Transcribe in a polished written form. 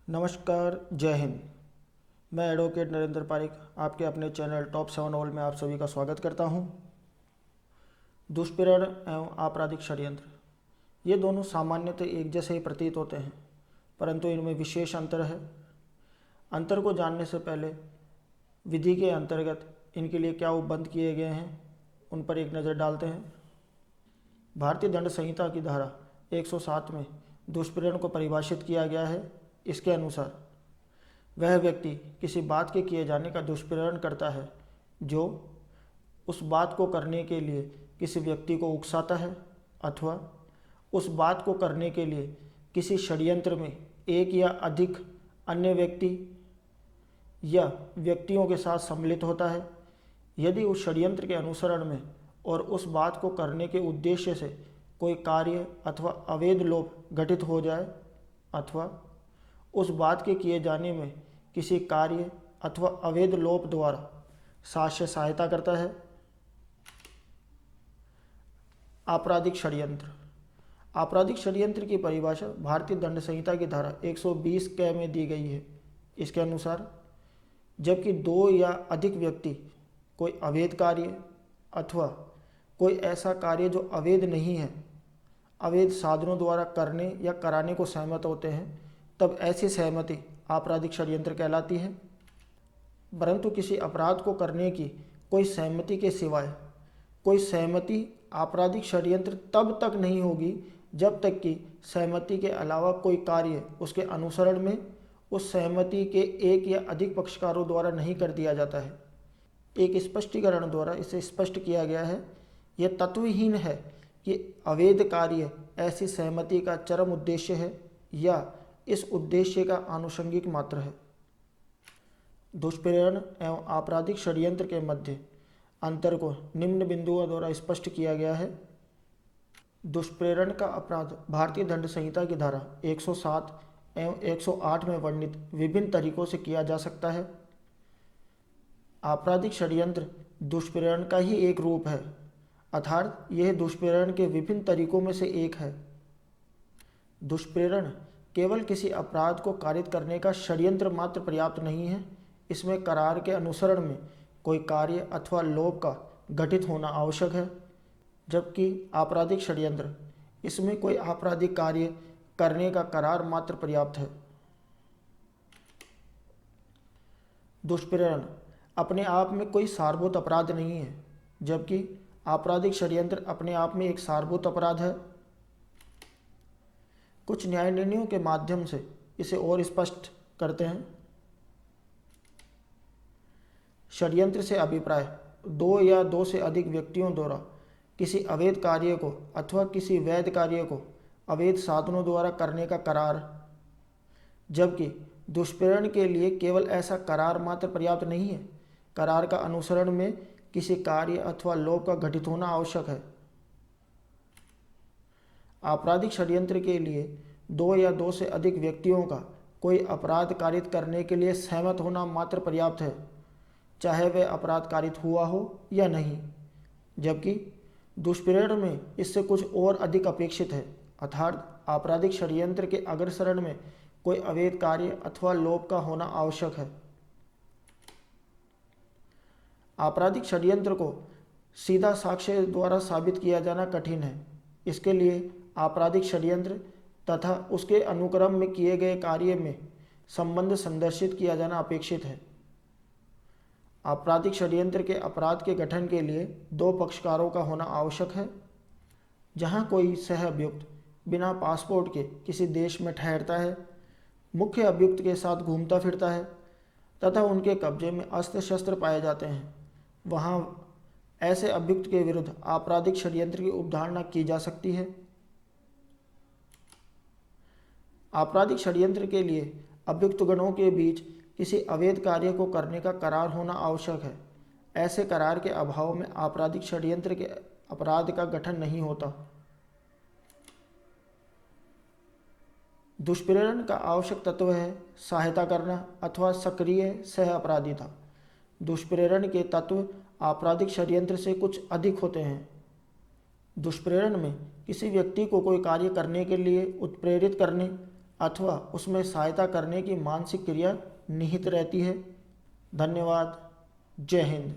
नमस्कार, जय हिंद। मैं एडवोकेट नरेंद्र पारिक आपके अपने चैनल टॉप 7 ऑल में आप सभी का स्वागत करता हूं। दुष्प्रेरण एवं आपराधिक षड्यंत्र ये दोनों सामान्यतः एक जैसे ही प्रतीत होते हैं, परंतु इनमें विशेष अंतर है। अंतर को जानने से पहले विधि के अंतर्गत इनके लिए क्या उपबंध किए गए हैं उन पर एक नज़र डालते हैं। भारतीय दंड संहिता की धारा 107 में दुष्प्रेरण को परिभाषित किया गया है। इसके अनुसार वह व्यक्ति किसी बात के किए जाने का दुष्प्रेरण करता है जो उस बात को करने के लिए किसी व्यक्ति को उकसाता है अथवा उस बात को करने के लिए किसी षड्यंत्र में एक या अधिक अन्य व्यक्ति या व्यक्तियों के साथ सम्मिलित होता है। यदि उस षड्यंत्र के अनुसरण में और उस बात को करने के उद्देश्य से कोई कार्य अथवा अवैध लोभ घटित हो जाए अथवा उस बात के किए जाने में किसी कार्य अथवा अवैध लोभ द्वारा साक्ष्य सहायता करता है। आपराधिक षड्यंत्र। आपराधिक षड्यंत्र की परिभाषा भारतीय दंड संहिता की धारा 120 क में दी गई है। इसके अनुसार जबकि दो या अधिक व्यक्ति कोई अवैध कार्य अथवा कोई ऐसा कार्य जो अवैध नहीं है, अवैध साधनों द्वारा करने या कराने को सहमत होते हैं, तब ऐसी सहमति आपराधिक षड्यंत्र कहलाती है। परंतु किसी अपराध को करने की कोई सहमति के सिवाय कोई सहमति आपराधिक षड्यंत्र तब तक नहीं होगी जब तक कि सहमति के अलावा कोई कार्य उसके अनुसरण में उस सहमति के एक या अधिक पक्षकारों द्वारा नहीं कर दिया जाता है। एक स्पष्टीकरण द्वारा इसे स्पष्ट किया गया है। यह तत्वहीन है कि अवैध कार्य ऐसी सहमति का चरम उद्देश्य है या इस उद्देश्य का आनुषंगिक मात्र है। दुष्प्रेरण एवं आपराधिक षड्यंत्र के मध्य अंतर को निम्न बिंदुओं द्वारा स्पष्ट किया गया है। दुष्प्रेरण का अपराध भारतीय दंड संहिता की धारा 107 एवं 108 में वर्णित विभिन्न तरीकों से किया जा सकता है। आपराधिक षड्यंत्र दुष्प्रेरण का ही एक रूप है, अर्थात यह दुष्प्रेरण के विभिन्न तरीकों में से एक है। दुष्प्रेरण केवल किसी अपराध को कारित करने का षड्यंत्र मात्र पर्याप्त नहीं है, इसमें करार के अनुसरण में कोई कार्य अथवा लोभ का घटित होना आवश्यक है। जबकि आपराधिक षड्यंत्र इसमें कोई आपराधिक कार्य करने का करार मात्र पर्याप्त है। दुष्प्रेरण अपने आप में कोई सारभूत अपराध नहीं है, जबकि आपराधिक षड्यंत्र अपने आप में एक सारभूत अपराध है। कुछ न्याय निर्णयों के माध्यम से इसे और स्पष्ट करते हैं। षड्यंत्र से अभिप्राय दो या दो से अधिक व्यक्तियों द्वारा किसी अवैध कार्य को अथवा किसी वैध कार्य को अवैध साधनों द्वारा करने का करार, जबकि दुष्प्रेरण के लिए केवल ऐसा करार मात्र पर्याप्त नहीं है, करार का अनुसरण में किसी कार्य अथवा लोभ का घटित होना आवश्यक है। आपराधिक षड्यंत्र के लिए दो या दो से अधिक व्यक्तियों का कोई अपराध कारित करने के लिए सहमत होना मात्र पर्याप्त है, चाहे वह अपराध कारित हुआ हो या नहीं। जबकि दुष्प्रेरण में इससे कुछ और अधिक अपेक्षित है, अर्थात आपराधिक षड्यंत्र के अग्रसरण में कोई अवैध कार्य अथवा लोभ का होना आवश्यक है। आपराधिक षड्यंत्र को सीधा साक्ष्य द्वारा साबित किया जाना कठिन है। इसके लिए आपराधिक षड्यंत्र तथा उसके अनुक्रम में किए गए कार्य में संबंध संदर्शित किया जाना अपेक्षित है। आपराधिक षड्यंत्र के अपराध के गठन के लिए दो पक्षकारों का होना आवश्यक है। जहां कोई सह अभियुक्त बिना पासपोर्ट के किसी देश में ठहरता है, मुख्य अभियुक्त के साथ घूमता फिरता है तथा उनके कब्जे में अस्त्र शस्त्र पाए जाते हैं, वहां ऐसे अभियुक्त के विरुद्ध आपराधिक षड्यंत्र की उपधारणा की जा सकती है। आपराधिक षड्यंत्र के लिए अभियुक्त गणों के बीच किसी अवैध कार्य को करने का करार होना आवश्यक है। ऐसे करार के अभाव में आपराधिक षड्यंत्र के अपराध का गठन नहीं होता। दुष्प्रेरण का आवश्यक तत्व है सहायता करना अथवा सक्रिय सह अपराधिता। दुष्प्रेरण के तत्व आपराधिक षड्यंत्र से कुछ अधिक होते हैं। दुष्प्रेरण में किसी व्यक्ति को कोई कार्य करने के लिए उत्प्रेरित करने अथवा उसमें सहायता करने की मानसिक क्रिया निहित रहती है। धन्यवाद। जय हिंद।